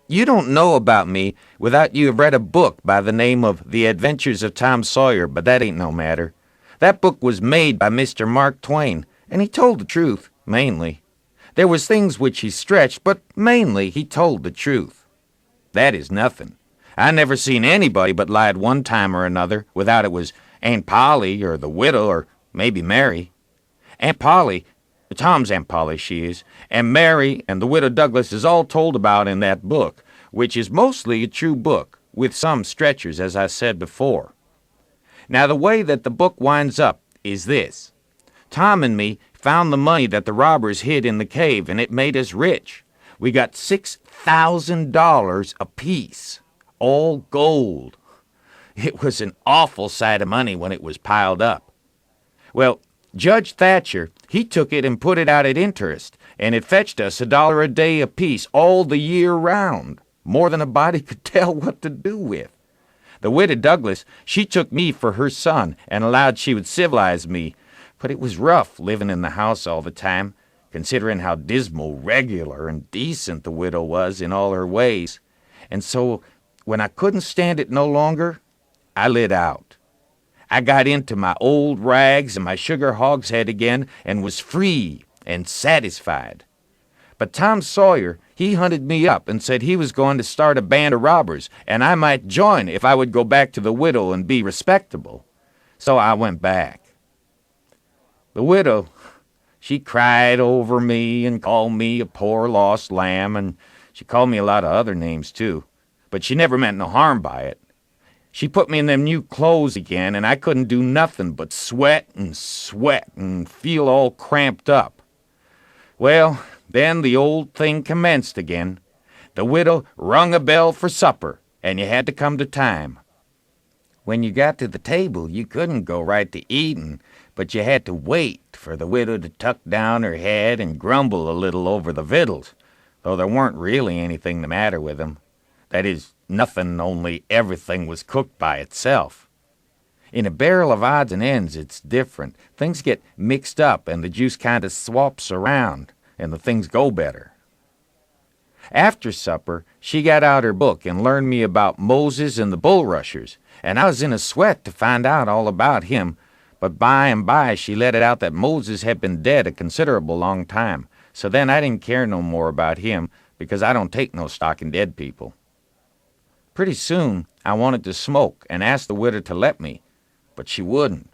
You don't know about me without you have read a book by the name of The Adventures of Tom Sawyer, but that ain't no matter. That book was made by Mr. Mark Twain, and he told the truth, mainly. There was things which he stretched, but mainly he told the truth. That is nothing. I never seen anybody but lie at one time or another, without it was Aunt Polly or the widow or maybe Mary. Aunt Polly, Tom's Aunt Polly she is, and Mary and the widow Douglas is all told about in that book, which is mostly a true book, with some stretchers, as I said before. Now the way that the book winds up is this. Tom and me found the money that the robbers hid in the cave, and it made us rich. We got $6,000 apiece, all gold. It was an awful sight of money when it was piled up. Well, Judge Thatcher, he took it and put it out at interest, and it fetched us $1 a day apiece all the year round, more than a body could tell what to do with. The widow Douglas, she took me for her son and allowed she would civilize me, but it was rough living in the house all the time, considering how dismal, regular, and decent the widow was in all her ways. And so, when I couldn't stand it no longer, I lit out. I got into my old rags and my sugar-hogshead again and was free and satisfied. But Tom Sawyer, he hunted me up and said he was going to start a band of robbers, and I might join if I would go back to the widow and be respectable. So I went back. The widow, she cried over me and called me a poor lost lamb, and she called me a lot of other names too, but she never meant no harm by it. She put me in them new clothes again, and I couldn't do nothing but sweat and feel all cramped up. Well, then the old thing commenced again. The widow rung a bell for supper, and you had to come to time. When you got to the table, you couldn't go right to eating, but you had to wait for the widow to tuck down her head and grumble a little over the victuals, though there weren't really anything the matter with them. That is, nothing, only everything was cooked by itself. In a barrel of odds and ends, it's different. Things get mixed up, and the juice kind of swaps around, and the things go better. After supper, she got out her book and learned me about Moses and the bulrushers, and I was in a sweat to find out all about him, but by and by she let it out that Moses had been dead a considerable long time, so then I didn't care no more about him, because I don't take no stock in dead people. Pretty soon, I wanted to smoke and asked the widow to let me, but she wouldn't.